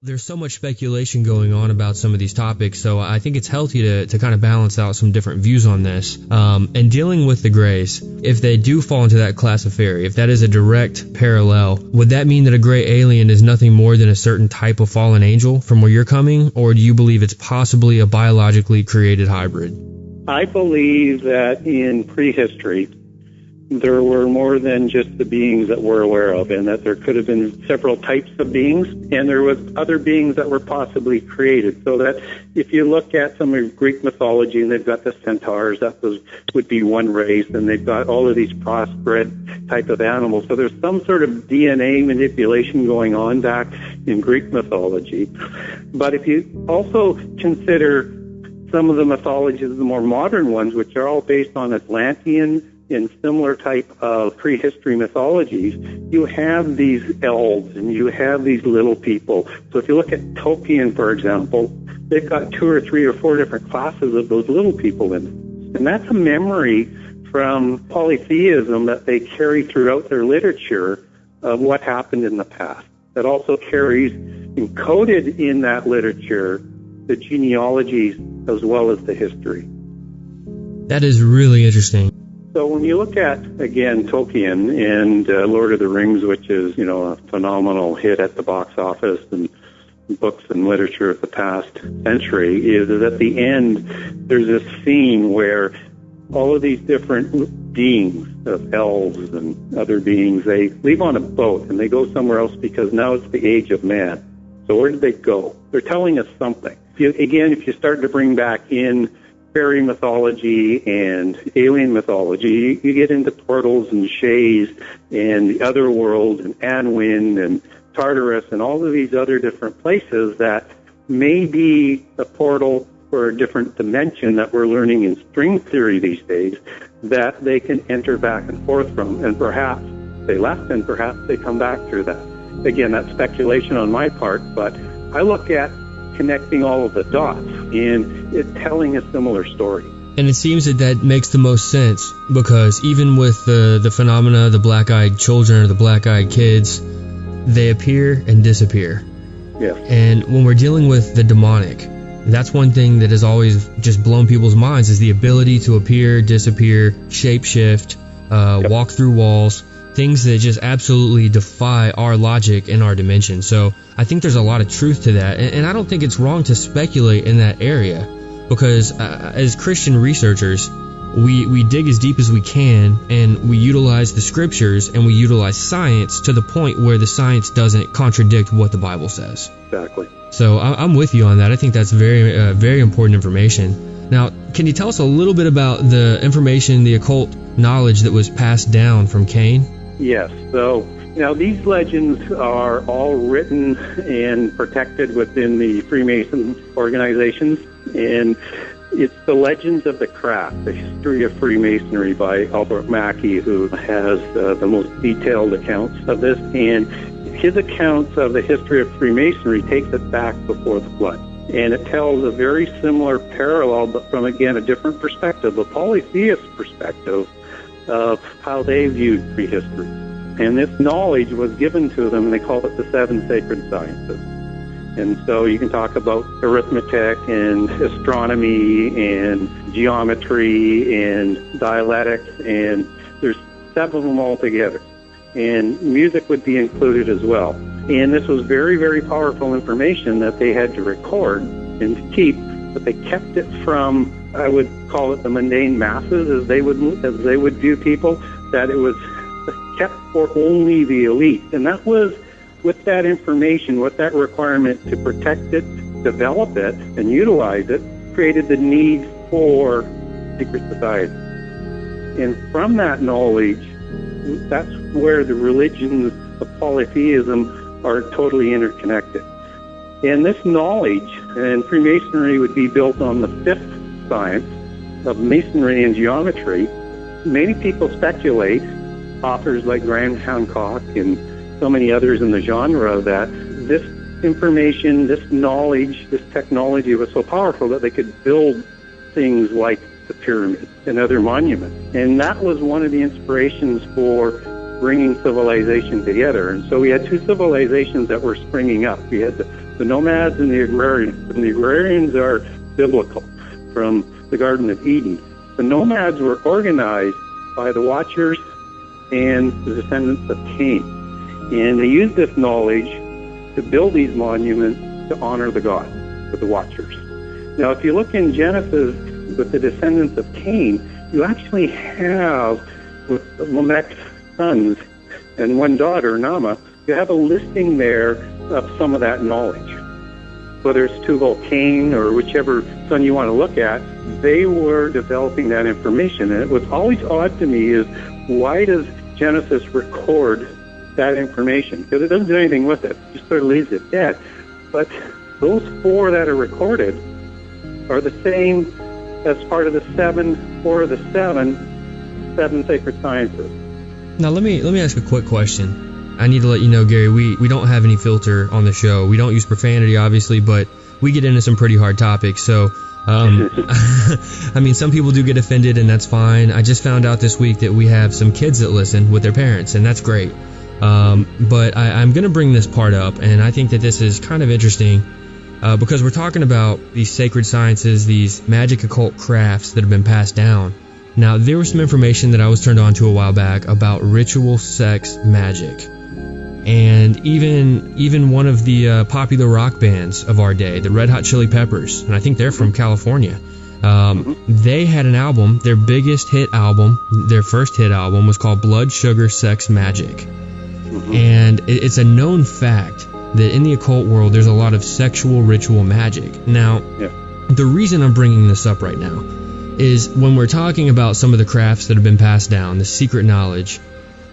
There's so much speculation going on about some of these topics, so I think it's healthy to kind of balance out some different views on this. And dealing with the grays, if they do fall into that class of fairy, if that is a direct parallel, would that mean that a gray alien is nothing more than a certain type of fallen angel from where you're coming, or do you believe it's possibly a biologically created hybrid? I believe that in prehistory, there were more than just the beings that we're aware of, and that there could have been several types of beings, and there was other beings that were possibly created. So that if you look at some of Greek mythology, and they've got the centaurs, that would be one race, and they've got all of these crossbred type of animals. So there's some sort of DNA manipulation going on back in Greek mythology. But if you also consider some of the mythologies, the more modern ones, which are all based on Atlantean in similar type of prehistory mythologies, you have these elves and you have these little people. So if you look at Tolkien, for example, they've got 2 or 3 or 4 different classes of those little people in it. And that's a memory from polytheism that they carry throughout their literature of what happened in the past. That also carries encoded in that literature the genealogies as well as the history. That is really interesting. So when you look at, again, Tolkien and Lord of the Rings, which is, a phenomenal hit at the box office and books and literature of the past century, is at the end, there's this scene where all of these different beings of elves and other beings, they leave on a boat and they go somewhere else because now it's the age of man. So where did they go? They're telling us something. If you start to bring back in fairy mythology and alien mythology, you get into portals and shays and the other world and Anwin and Tartarus and all of these other different places that may be a portal for a different dimension that we're learning in string theory these days that they can enter back and forth from. And perhaps they left and perhaps they come back through that. Again, that's speculation on my part, but I look at connecting all of the dots and it telling a similar story. And it seems that makes the most sense, because even with the phenomena, the black-eyed children or the black-eyed kids, they appear and disappear. Yes. And when we're dealing with the demonic, that's one thing that has always just blown people's minds, is the ability to appear, disappear, shapeshift, walk through walls, things that just absolutely defy our logic and our dimension. So I think there's a lot of truth to that, and I don't think it's wrong to speculate in that area, because as Christian researchers, we dig as deep as we can, and we utilize the scriptures and we utilize science to the point where the science doesn't contradict what the Bible says. Exactly. So I'm with you on that. I think that's very, very important information. Now, can you tell us a little bit about the information, the occult knowledge that was passed down from Cain? Yes. So, these legends are all written and protected within the Freemason organizations, and it's the Legends of the Craft, the History of Freemasonry by Albert Mackey, who has the most detailed accounts of this, and his accounts of the history of Freemasonry takes it back before the flood. And it tells a very similar parallel, but from, again, a different perspective, a polytheist perspective of how they viewed prehistory. And this knowledge was given to them, and they call it the 7 sacred sciences. And so you can talk about arithmetic and astronomy and geometry and dialectics, and there's 7 of them all together. And music would be included as well. And this was very, very powerful information that they had to record and to keep, but they kept it from, I would call it the mundane masses, as they would view people, that it was kept for only the elite. And that was, with that information, with that requirement to protect it, develop it, and utilize it, created the need for secret society. And from that knowledge, that's where the religions of polytheism are totally interconnected. And this knowledge, and Freemasonry would be built on the 5th science of masonry and geometry. Many people speculate, authors like Graham Hancock and so many others in the genre, that this information, this knowledge, this technology was so powerful that they could build things like the pyramids and other monuments. And that was one of the inspirations for bringing civilization together. And so we had 2 civilizations that were springing up. We had the the nomads and the agrarians. And the agrarians are biblical, from the Garden of Eden. The nomads were organized by the Watchers and the descendants of Cain. And they used this knowledge to build these monuments to honor the gods, with the Watchers. Now, if you look in Genesis with the descendants of Cain, you actually have, with Lamech's sons and one daughter, Nama, you have a listing there of some of that knowledge. Whether it's Tubal-Cain or whichever son you want to look at, they were developing that information. And it was always odd to me is, why does Genesis record that information? Because it doesn't do anything with it. It just sort of leaves it dead. But those 4 that are recorded are the same as part of the 7 sacred sciences. Now let me ask a quick question. I need to let you know, Gary, we don't have any filter on the show. We don't use profanity, obviously, but we get into some pretty hard topics. So, I mean, some people do get offended, and that's fine. I just found out this week that we have some kids that listen with their parents, and that's great. But I'm going to bring this part up, and I think that this is kind of interesting because we're talking about these sacred sciences, these magic occult crafts that have been passed down. Now, there was some information that I was turned on to a while back about ritual sex magic. And even one of the popular rock bands of our day, the Red Hot Chili Peppers, and I think they're from California, they had an album, their biggest hit album, their first hit album was called Blood, Sugar, Sex, Magic. And it's a known fact that in the occult world, there's a lot of sexual ritual magic. Now, the reason I'm bringing this up right now is when we're talking about some of the crafts that have been passed down, the secret knowledge,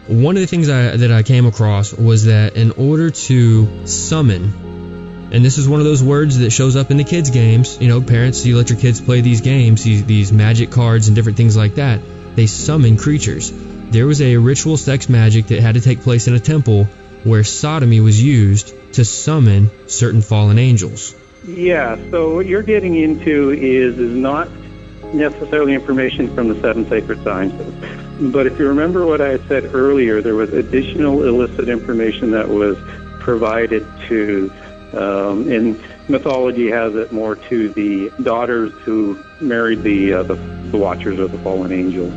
one of the things that I came across was that in order to summon, and this is one of those words that shows up in the kids' games, you know, parents, you let your kids play these games, these magic cards and different things like that, they summon creatures. There was a ritual sex magic that had to take place in a temple where sodomy was used to summon certain fallen angels. Yeah, so what you're getting into is not necessarily information from the 7 sacred sciences. But if you remember what I had said earlier, there was additional illicit information that was provided to, and mythology has it more to the daughters who married the Watchers or the fallen angels.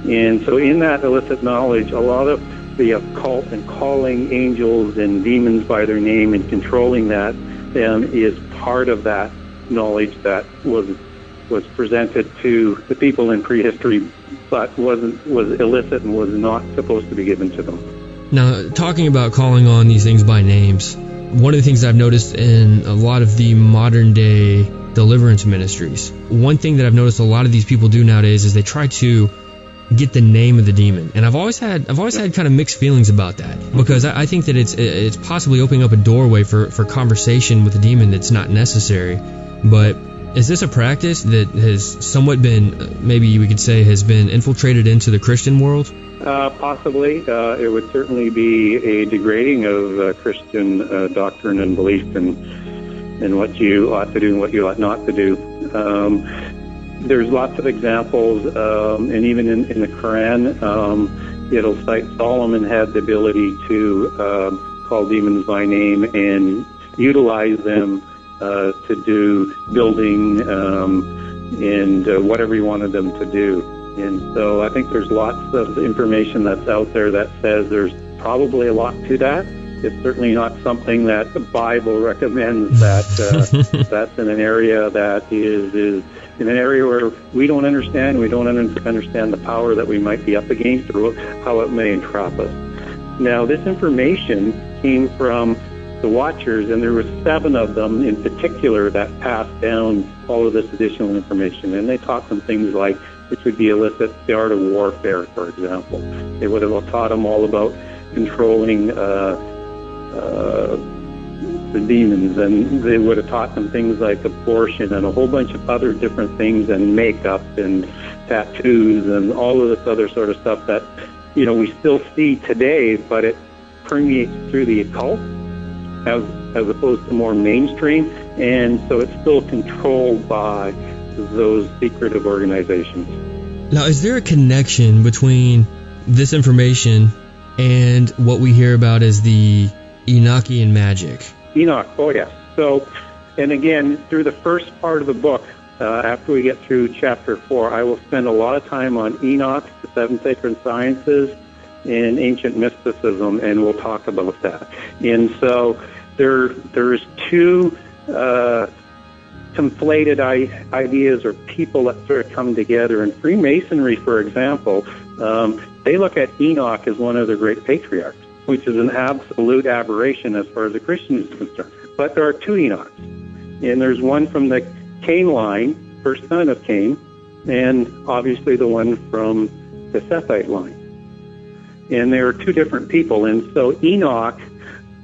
And so in that illicit knowledge, a lot of the occult and calling angels and demons by their name and controlling that is part of that knowledge that was presented to the people in prehistory, but was illicit and was not supposed to be given to them. Now, talking about calling on these things by names, one of the things I've noticed in a lot of the modern day deliverance ministries, one thing that I've noticed a lot of these people do nowadays is they try to get the name of the demon, and I've always had kind of mixed feelings about that, because I think that it's possibly opening up a doorway for conversation with the demon that's not necessary. But is this a practice that has somewhat been, maybe we could say, has been infiltrated into the Christian world? Possibly. It would certainly be a degrading of Christian doctrine and belief in what you ought to do and what you ought not to do. There's lots of examples, and even in the Quran, it'll cite Solomon had the ability to call demons by name and utilize them to do building and whatever he wanted them to do. And so I think there's lots of information that's out there that says there's probably a lot to that. It's certainly not something that the Bible recommends that that's in an area that is in an area where we don't understand the power that we might be up against or how it may entrap us. Now, this information came from the Watchers, and there were 7 of them in particular that passed down all of this additional information. And they taught them things like, which would be illicit, the art of warfare, for example. They would have taught them all about controlling the demons, and they would have taught them things like abortion and a whole bunch of other different things, and makeup and tattoos and all of this other sort of stuff that, you know, we still see today, but it permeates through the occult as opposed to more mainstream, and so it's still controlled by those secretive organizations. Now, is there a connection between this information and what we hear about as the Enochian magic? Enoch, oh yes. So, and again, through the first part of the book, after we get through chapter 4, I will spend a lot of time on Enoch, the seven sacred sciences, and ancient mysticism, and we'll talk about that. And so there's two conflated ideas or people that sort of come together. In Freemasonry, for example, they look at Enoch as one of the great patriarchs, which is an absolute aberration as far as the Christian is concerned. But there are two Enochs, and there's one from the Cain line, first son of Cain, and obviously the one from the Sethite line. And they are two different people. And so Enoch,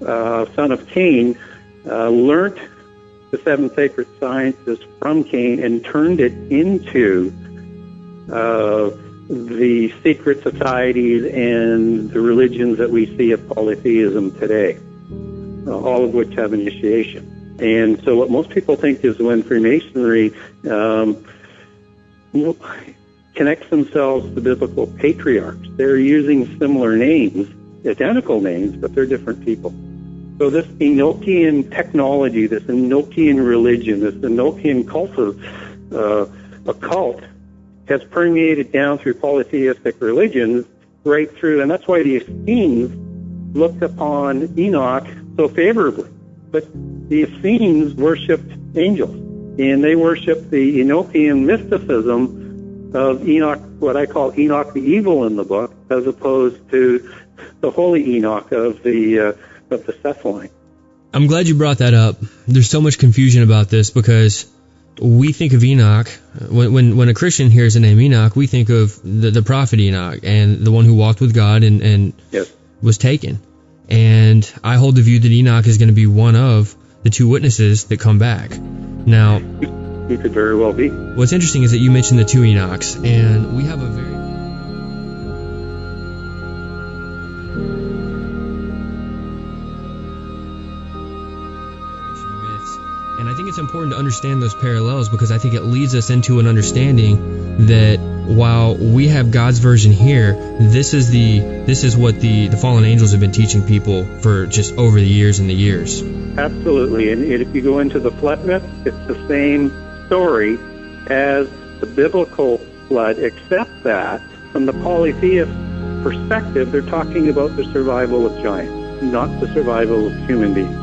son of Cain, learnt the seven sacred sciences from Cain and turned it into the secret societies and the religions that we see of polytheism today, all of which have initiation. And so what most people think is when Freemasonry connects themselves to biblical patriarchs, they're using similar names, identical names, but they're different people. So this Enochian technology, this Enochian religion, this Enochian occult has permeated down through polytheistic religions right through, and that's why the Essenes looked upon Enoch so favorably. But the Essenes worshipped angels, and they worshipped the Enochian mysticism of Enoch, what I call Enoch the evil in the book, as opposed to the holy Enoch of the Seth line. I'm glad you brought that up. There's so much confusion about this because we think of Enoch, when a Christian hears the name Enoch, we think of the prophet Enoch and the one who walked with God and yes, was taken. And I hold the view that Enoch is going to be one of the two witnesses that come back. Now, he could very well be. What's interesting is that you mentioned the two Enochs, and we have a very... And I think it's important to understand those parallels because I think it leads us into an understanding that while we have God's version here, this is what the fallen angels have been teaching people for just over the years and the years. Absolutely, and if you go into the flood myth, it's the same story as the biblical flood, except that from the polytheist perspective, they're talking about the survival of giants, not the survival of human beings.